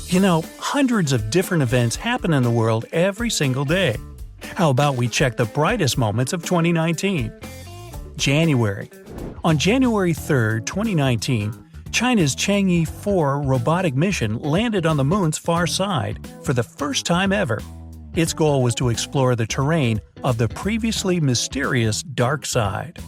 You know, hundreds of different events happen in the world every single day. How about we check the brightest moments of 2019? January. On January 3, 2019, China's Chang'e 4 robotic mission landed on the moon's far side for the first time ever. Its goal was to explore the terrain of the previously mysterious dark side.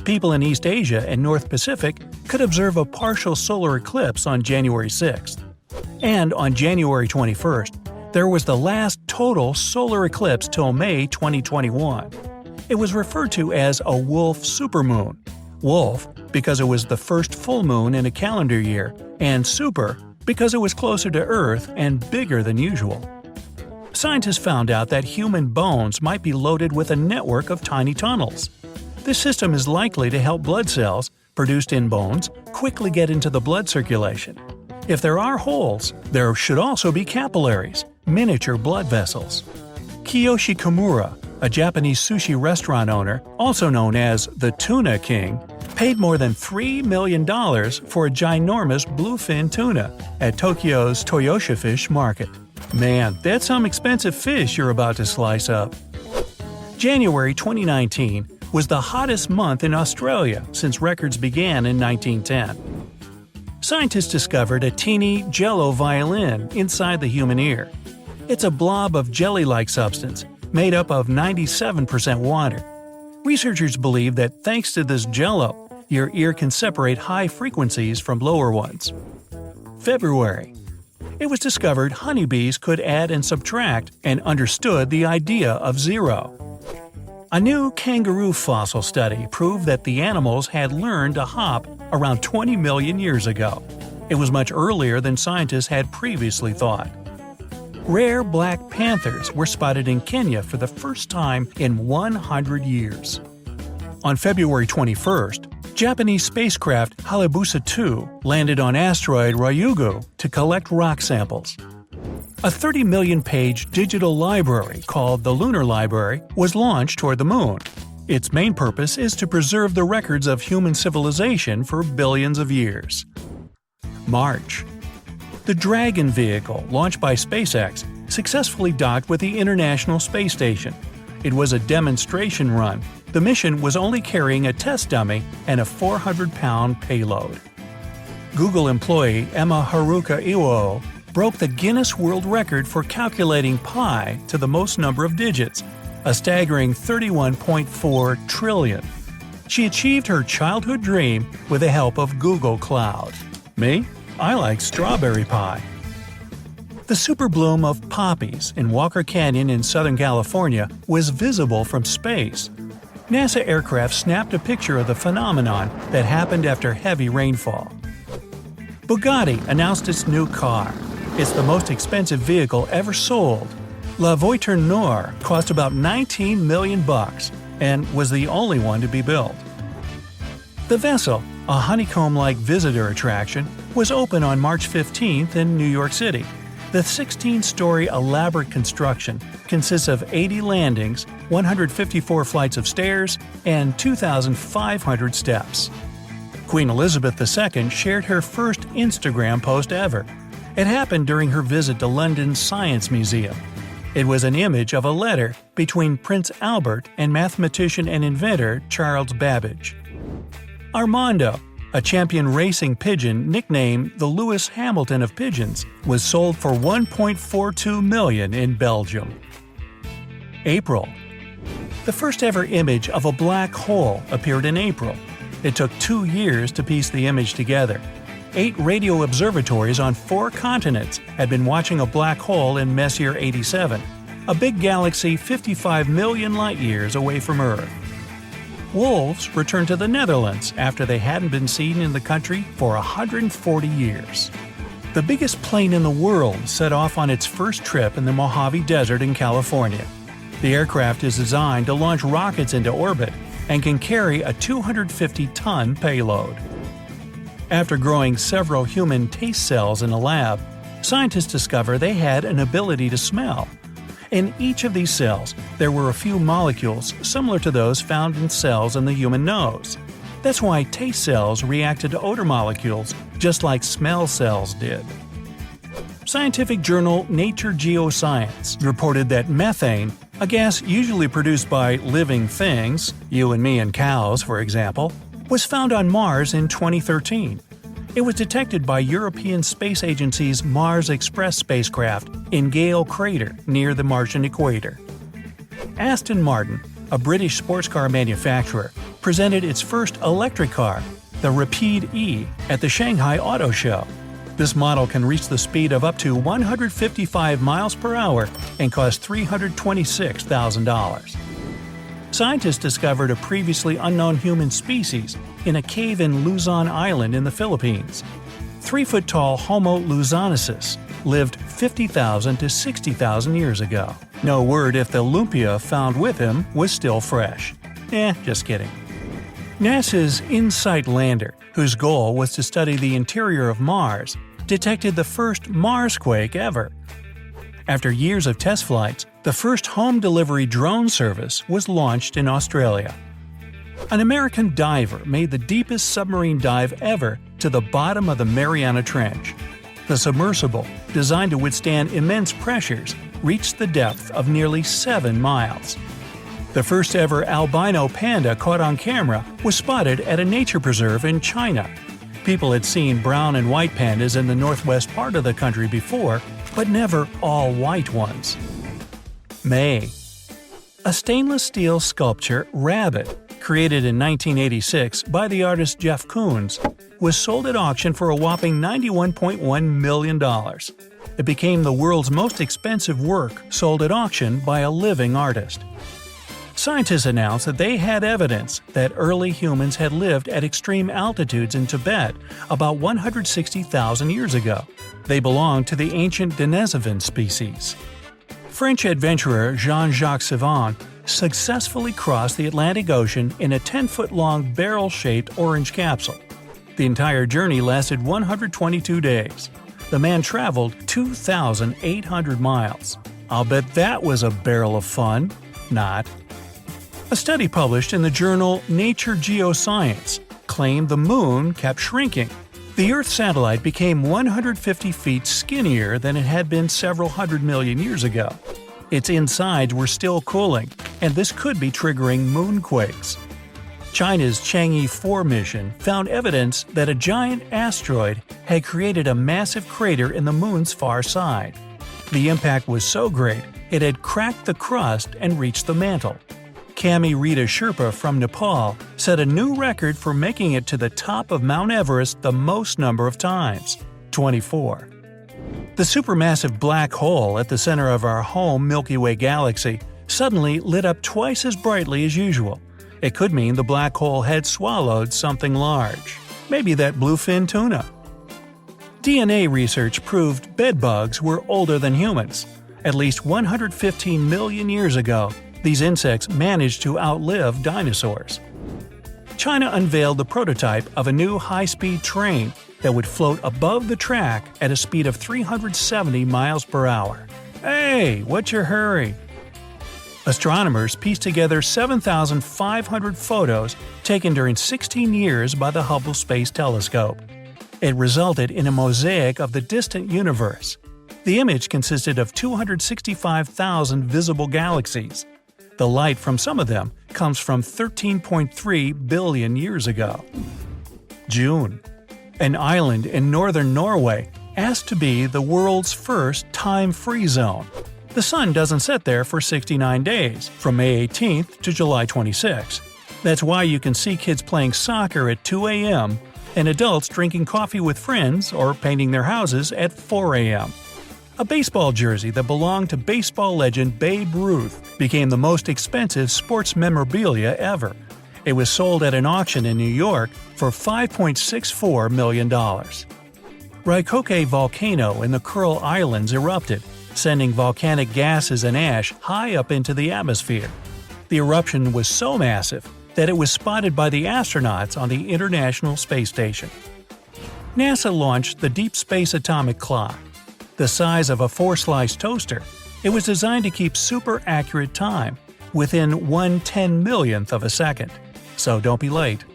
People in East Asia and North Pacific could observe a partial solar eclipse on January 6th. And on January 21st, there was the last total solar eclipse till May 2021. It was referred to as a wolf supermoon. Wolf, because it was the first full moon in a calendar year, and super, because it was closer to Earth and bigger than usual. Scientists found out that human bones might be loaded with a network of tiny tunnels. This system is likely to help blood cells, produced in bones, quickly get into the blood circulation. If there are holes, there should also be capillaries, miniature blood vessels. Kiyoshi Kimura, a Japanese sushi restaurant owner, also known as the Tuna King, paid more than $3 million for a ginormous bluefin tuna at Tokyo's Toyosha Fish Market. Man, that's some expensive fish you're about to slice up. January 2019 was the hottest month in Australia since records began in 1910. Scientists discovered a teeny jello violin inside the human ear. It's a blob of jelly-like substance made up of 97% water. Researchers believe that thanks to this jello, your ear can separate high frequencies from lower ones. February. It was discovered honeybees could add and subtract and understood the idea of zero. A new kangaroo fossil study proved that the animals had learned to hop around 20 million years ago. It was much earlier than scientists had previously thought. Rare black panthers were spotted in Kenya for the first time in 100 years. On February 21st, Japanese spacecraft Hayabusa 2 landed on asteroid Ryugu to collect rock samples. A 30 million-page digital library called the Lunar Library was launched toward the Moon. Its main purpose is to preserve the records of human civilization for billions of years. March. The Dragon vehicle, launched by SpaceX, successfully docked with the International Space Station. It was a demonstration run. The mission was only carrying a test dummy and a 400-pound payload. Google employee Emma Haruka Iwo broke the Guinness World Record for calculating pi to the most number of digits, a staggering 31.4 trillion. She achieved her childhood dream with the help of Google Cloud. Me? I like strawberry pie. The super bloom of poppies in Walker Canyon in Southern California was visible from space. NASA aircraft snapped a picture of the phenomenon that happened after heavy rainfall. Bugatti announced its new car. It's the most expensive vehicle ever sold. La Voiture Noire cost about $19 million and was the only one to be built. The Vessel, a honeycomb-like visitor attraction, was open on March 15th in New York City. The 16-story elaborate construction consists of 80 landings, 154 flights of stairs, and 2,500 steps. Queen Elizabeth II shared her first Instagram post ever. It happened during her visit to London's Science Museum. It was an image of a letter between Prince Albert and mathematician and inventor Charles Babbage. Armando, a champion racing pigeon nicknamed the Lewis Hamilton of pigeons, was sold for $1.42 million in Belgium. April. The first ever image of a black hole appeared in April. It took 2 years to piece the image together. 8 radio observatories on 4 continents had been watching a black hole in Messier 87, a big galaxy 55 million light-years away from Earth. Wolves returned to the Netherlands after they hadn't been seen in the country for 140 years. The biggest plane in the world set off on its first trip in the Mojave Desert in California. The aircraft is designed to launch rockets into orbit and can carry a 250-ton payload. After growing several human taste cells in a lab, scientists discovered they had an ability to smell. In each of these cells, there were a few molecules similar to those found in cells in the human nose. That's why taste cells reacted to odor molecules just like smell cells did. Scientific journal Nature Geoscience reported that methane, a gas usually produced by living things, you and me and cows for example, was found on Mars in 2013. It was detected by European Space Agency's Mars Express spacecraft in Gale Crater near the Martian equator. Aston Martin, a British sports car manufacturer, presented its first electric car, the Rapide E, at the Shanghai Auto Show. This model can reach the speed of up to 155 miles per hour and cost $326,000. Scientists discovered a previously unknown human species in a cave in Luzon Island in the Philippines. 3-foot-tall Homo luzonensis lived 50,000 to 60,000 years ago. No word if the lumpia found with him was still fresh. Just kidding. NASA's InSight lander, whose goal was to study the interior of Mars, detected the first Marsquake ever. After years of test flights, the first home delivery drone service was launched in Australia. An American diver made the deepest submarine dive ever to the bottom of the Mariana Trench. The submersible, designed to withstand immense pressures, reached the depth of nearly 7 miles. The first ever albino panda caught on camera was spotted at a nature preserve in China. People had seen brown and white pandas in the northwest part of the country before, but never all white ones. May. A stainless steel sculpture, Rabbit, created in 1986 by the artist Jeff Koons, was sold at auction for a whopping $91.1 million. It became the world's most expensive work sold at auction by a living artist. Scientists announced that they had evidence that early humans had lived at extreme altitudes in Tibet about 160,000 years ago. They belonged to the ancient Denisovan species. French adventurer Jean-Jacques Savant successfully crossed the Atlantic Ocean in a 10-foot-long barrel-shaped orange capsule. The entire journey lasted 122 days. The man traveled 2,800 miles. I'll bet that was a barrel of fun. Not. A study published in the journal Nature Geoscience claimed the Moon kept shrinking. The Earth satellite became 150 feet skinnier than it had been several hundred million years ago. Its insides were still cooling, and this could be triggering moonquakes. China's Chang'e 4 mission found evidence that a giant asteroid had created a massive crater in the Moon's far side. The impact was so great, it had cracked the crust and reached the mantle. Cami Rita Sherpa from Nepal set a new record for making it to the top of Mount Everest the most number of times, 24. The supermassive black hole at the center of our home Milky Way Galaxy suddenly lit up twice as brightly as usual. It could mean the black hole had swallowed something large, maybe that bluefin tuna. DNA research proved bedbugs were older than humans. At least 115 million years ago, these insects managed to outlive dinosaurs. China unveiled the prototype of a new high-speed train that would float above the track at a speed of 370 miles per hour. Hey, what's your hurry? Astronomers pieced together 7,500 photos taken during 16 years by the Hubble Space Telescope. It resulted in a mosaic of the distant universe. The image consisted of 265,000 visible galaxies. The light from some of them comes from 13.3 billion years ago. June. An island in northern Norway asked to be the world's first time-free zone. The sun doesn't set there for 69 days, from May 18th to July 26th. That's why you can see kids playing soccer at 2 a.m. and adults drinking coffee with friends or painting their houses at 4 a.m. A baseball jersey that belonged to baseball legend Babe Ruth became the most expensive sports memorabilia ever. It was sold at an auction in New York for $5.64 million. Raikoke volcano in the Kuril Islands erupted, sending volcanic gases and ash high up into the atmosphere. The eruption was so massive that it was spotted by the astronauts on the International Space Station. NASA launched the Deep Space Atomic Clock. The size of a 4-slice toaster, it was designed to keep super accurate time, within 1/10,000th of a second. So don't be late.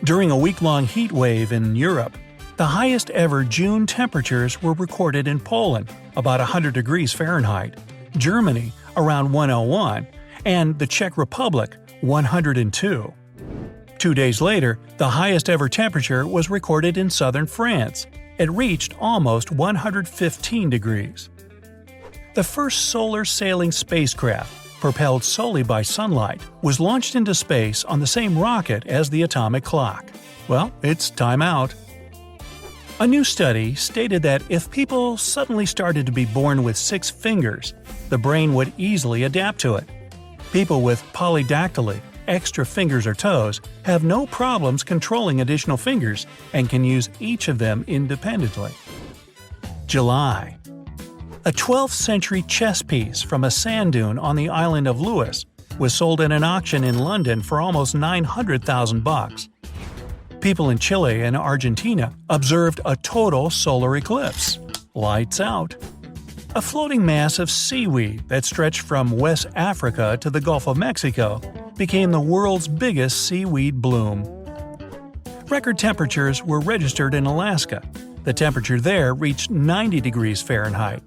During a week-long heat wave in Europe, The highest ever June temperatures were recorded in Poland, about 100 degrees Fahrenheit, Germany, around 101, and the Czech Republic, 102. 2 days later, the highest ever temperature was recorded in southern France. It reached almost 115 degrees. The first solar sailing spacecraft, propelled solely by sunlight, was launched into space on the same rocket as the atomic clock. Well, it's time out. A new study stated that if people suddenly started to be born with 6 fingers, the brain would easily adapt to it. People with polydactyly, extra fingers or toes, have no problems controlling additional fingers and can use each of them independently. July. A 12th century chess piece from a sand dune on the island of Lewis was sold at an auction in London for almost $900,000. People in Chile and Argentina observed a total solar eclipse. Lights out. A floating mass of seaweed that stretched from West Africa to the Gulf of Mexico became the world's biggest seaweed bloom. Record temperatures were registered in Alaska. The temperature there reached 90 degrees Fahrenheit.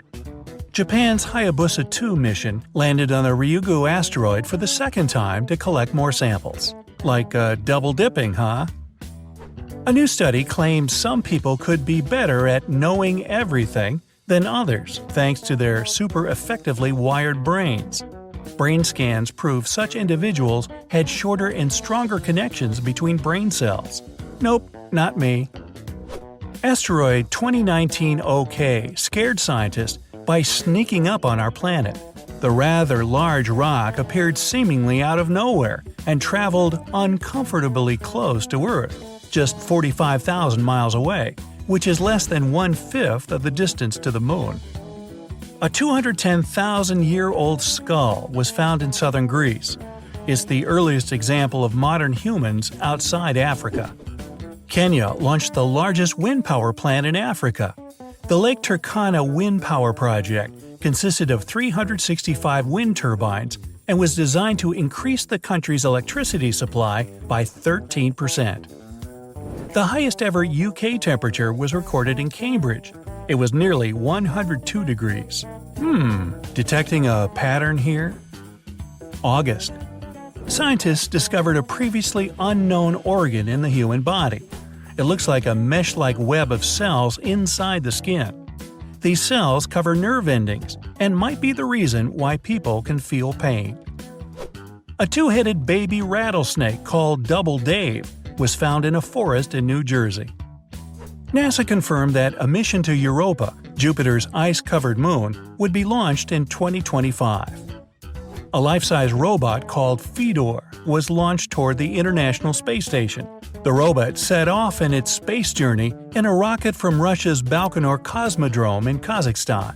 Japan's Hayabusa 2 mission landed on the Ryugu asteroid for the second time to collect more samples. Like double dipping, huh? A new study claimed some people could be better at knowing everything than others thanks to their super effectively wired brains. Brain scans prove such individuals had shorter and stronger connections between brain cells. Nope, not me. Asteroid 2019 OK scared scientists by sneaking up on our planet. The rather large rock appeared seemingly out of nowhere and traveled uncomfortably close to Earth, just 45,000 miles away, which is less than 1/5 of the distance to the Moon. A 210,000-year-old skull was found in southern Greece. It's the earliest example of modern humans outside Africa. Kenya launched the largest wind power plant in Africa. The Lake Turkana Wind Power Project consisted of 365 wind turbines and was designed to increase the country's electricity supply by 13%. The highest ever UK temperature was recorded in Cambridge. It was nearly 102 degrees. Detecting a pattern here? August. Scientists discovered a previously unknown organ in the human body. It looks like a mesh-like web of cells inside the skin. These cells cover nerve endings and might be the reason why people can feel pain. A 2-headed baby rattlesnake called Double Dave was found in a forest in New Jersey. NASA confirmed that a mission to Europa, Jupiter's ice-covered moon, would be launched in 2025. A life-size robot called Fedor was launched toward the International Space Station. The robot set off in its space journey in a rocket from Russia's Baikonur Cosmodrome in Kazakhstan.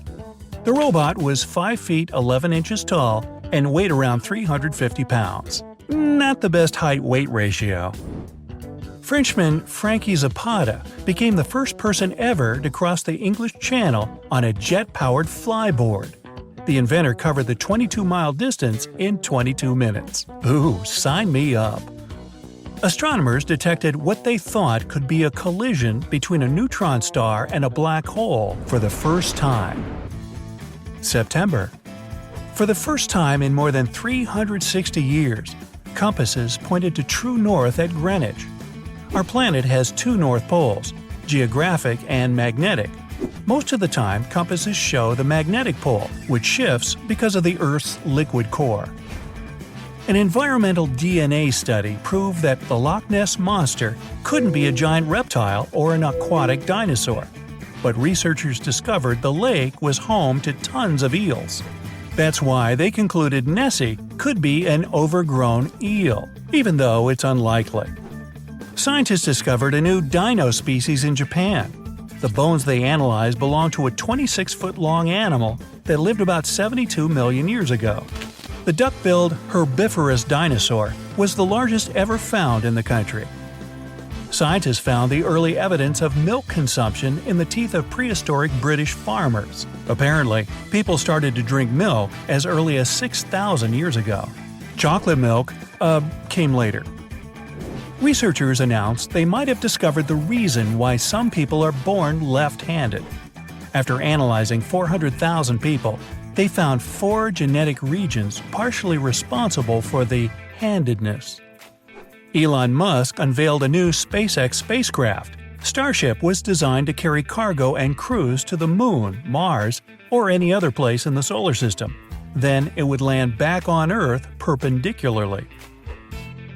The robot was 5 feet 11 inches tall and weighed around 350 pounds. Not the best height-weight ratio. Frenchman Frankie Zapata became the first person ever to cross the English Channel on a jet-powered flyboard. The inventor covered the 22-mile distance in 22 minutes. Ooh, sign me up! Astronomers detected what they thought could be a collision between a neutron star and a black hole for the first time. September. For the first time in more than 360 years, compasses pointed to true north at Greenwich. Our planet has 2 north poles, geographic and magnetic. Most of the time, compasses show the magnetic pole, which shifts because of the Earth's liquid core. An environmental DNA study proved that the Loch Ness Monster couldn't be a giant reptile or an aquatic dinosaur. But researchers discovered the lake was home to tons of eels. That's why they concluded Nessie could be an overgrown eel, even though it's unlikely. Scientists discovered a new dino species in Japan. The bones they analyzed belong to a 26-foot-long animal that lived about 72 million years ago. The duck-billed herbivorous dinosaur was the largest ever found in the country. Scientists found the early evidence of milk consumption in the teeth of prehistoric British farmers. Apparently, people started to drink milk as early as 6,000 years ago. Chocolate milk, came later. Researchers announced they might have discovered the reason why some people are born left-handed. After analyzing 400,000 people, they found 4 genetic regions partially responsible for the handedness. Elon Musk unveiled a new SpaceX spacecraft. Starship was designed to carry cargo and crews to the Moon, Mars, or any other place in the solar system. Then it would land back on Earth perpendicularly.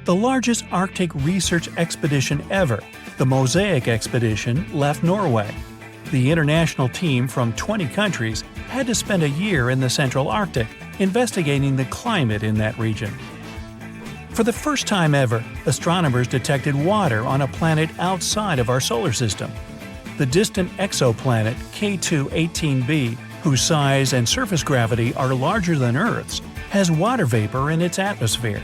The largest Arctic research expedition ever, the Mosaic expedition, left Norway. The international team from 20 countries had to spend a year in the central Arctic investigating the climate in that region. For the first time ever, astronomers detected water on a planet outside of our solar system. The distant exoplanet K2-18b, whose size and surface gravity are larger than Earth's, has water vapor in its atmosphere.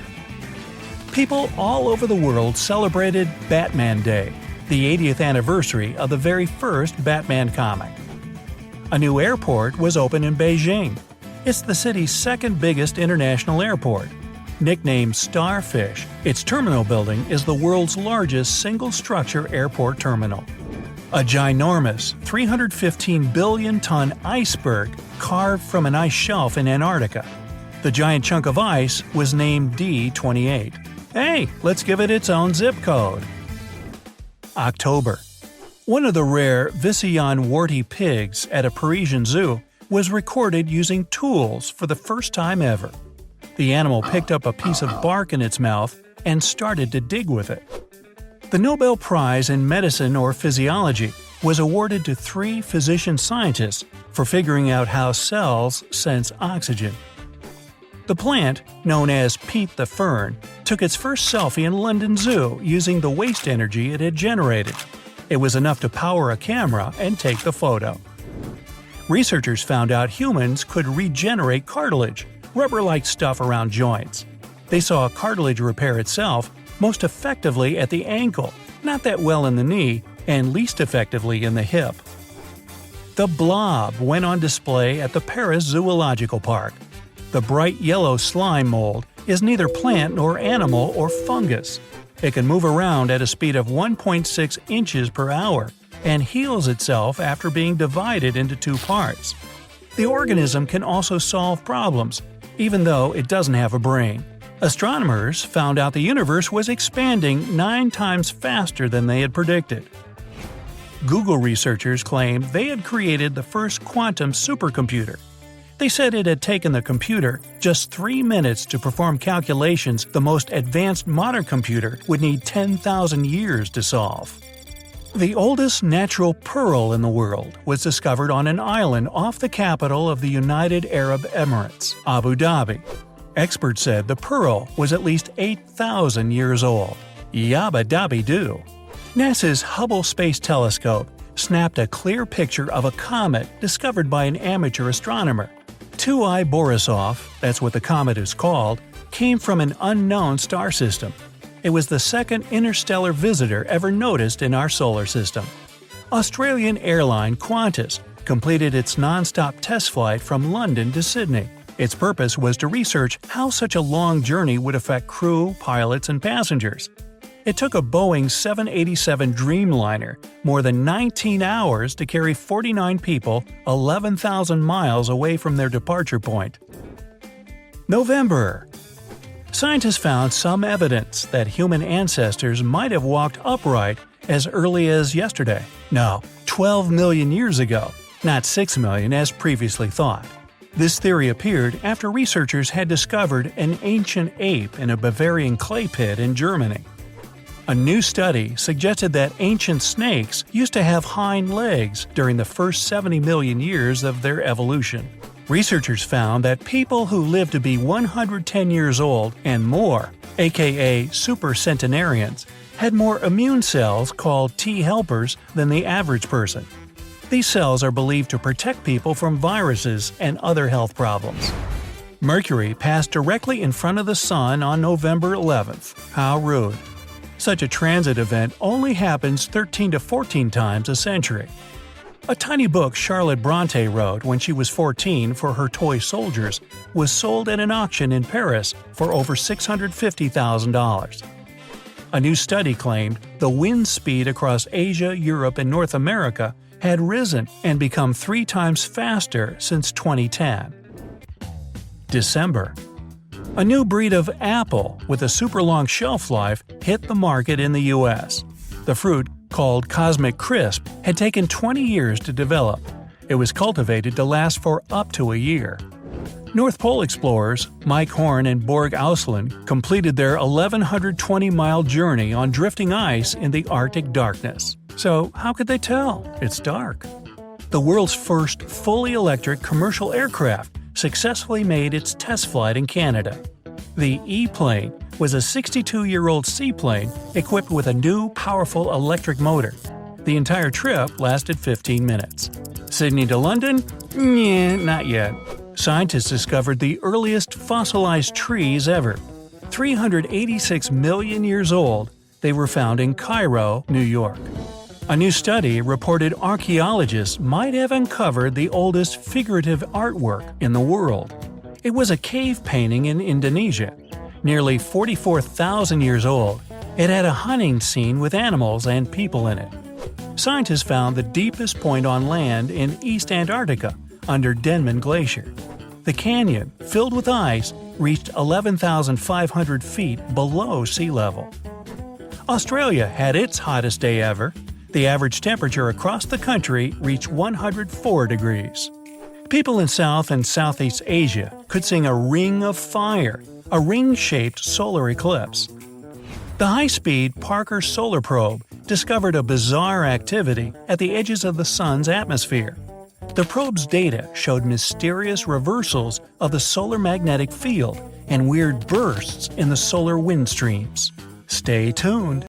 People all over the world celebrated Batman Day, the 80th anniversary of the very first Batman comic. A new airport was opened in Beijing. It's the city's second biggest international airport. Nicknamed Starfish, its terminal building is the world's largest single-structure airport terminal. A ginormous 315 billion-ton iceberg carved from an ice shelf in Antarctica. The giant chunk of ice was named D28. Hey, let's give it its own zip code. October. One of the rare Visayan warty pigs at a Parisian zoo was recorded using tools for the first time ever. The animal picked up a piece of bark in its mouth and started to dig with it. The Nobel Prize in Medicine or Physiology was awarded to 3 physician-scientists for figuring out how cells sense oxygen. The plant, known as Pete the Fern, took its first selfie in London Zoo using the waste energy it had generated. It was enough to power a camera and take the photo. Researchers found out humans could regenerate cartilage, rubber-like stuff around joints. They saw cartilage repair itself most effectively at the ankle, not that well in the knee, and least effectively in the hip. The blob went on display at the Paris Zoological Park. The bright yellow slime mold is neither plant nor animal or fungus. It can move around at a speed of 1.6 inches per hour and heals itself after being divided into 2 parts. The organism can also solve problems, even though it doesn't have a brain. Astronomers found out the universe was expanding 9 times faster than they had predicted. Google researchers claimed they had created the first quantum supercomputer. They said it had taken the computer just 3 minutes to perform calculations the most advanced modern computer would need 10,000 years to solve. The oldest natural pearl in the world was discovered on an island off the capital of the United Arab Emirates, Abu Dhabi. Experts said the pearl was at least 8,000 years old. Yabba dabby doo. NASA's Hubble Space Telescope snapped a clear picture of a comet discovered by an amateur astronomer. 2I Borisov, that's what the comet is called, came from an unknown star system. It was the second interstellar visitor ever noticed in our solar system. Australian airline Qantas completed its non-stop test flight from London to Sydney. Its purpose was to research how such a long journey would affect crew, pilots, and passengers. It took a Boeing 787 Dreamliner more than 19 hours to carry 49 people 11,000 miles away from their departure point. November. Scientists found some evidence that human ancestors might have walked upright as early as yesterday. No, 12 million years ago, not 6 million as previously thought. This theory appeared after researchers had discovered an ancient ape in a Bavarian clay pit in Germany. A new study suggested that ancient snakes used to have hind legs during the first 70 million years of their evolution. Researchers found that people who lived to be 110 years old and more, aka supercentenarians, had more immune cells called T helpers than the average person. These cells are believed to protect people from viruses and other health problems. Mercury passed directly in front of the Sun on November 11th. How rude. Such a transit event only happens 13 to 14 times a century. A tiny book Charlotte Bronte wrote when she was 14 for her toy soldiers was sold at an auction in Paris for over $650,000. A new study claimed the wind speed across Asia, Europe, and North America had risen and become 3 times faster since 2010. December. A new breed of apple with a super long shelf life hit the market in the US. The fruit, called Cosmic Crisp, had taken 20 years to develop. It was cultivated to last for up to a year. North Pole explorers Mike Horn and Borg Ausland completed their 1,120-mile journey on drifting ice in the Arctic darkness. So how could they tell? It's dark. The world's first fully electric commercial aircraft successfully made its test flight in Canada. The E-plane was a 62-year-old seaplane equipped with a new, powerful electric motor. The entire trip lasted 15 minutes. Sydney to London? Not yet. Scientists discovered the earliest fossilized trees ever. 386 million years old, they were found in Cairo, New York. A new study reported archaeologists might have uncovered the oldest figurative artwork in the world. It was a cave painting in Indonesia. Nearly 44,000 years old, it had a hunting scene with animals and people in it. Scientists found the deepest point on land in East Antarctica, under Denman Glacier. The canyon, filled with ice, reached 11,500 feet below sea level. Australia had its hottest day ever. The average temperature across the country reached 104 degrees. People in South and Southeast Asia could see a ring of fire, a ring-shaped solar eclipse. The high-speed Parker Solar Probe discovered a bizarre activity at the edges of the Sun's atmosphere. The probe's data showed mysterious reversals of the solar magnetic field and weird bursts in the solar wind streams. Stay tuned!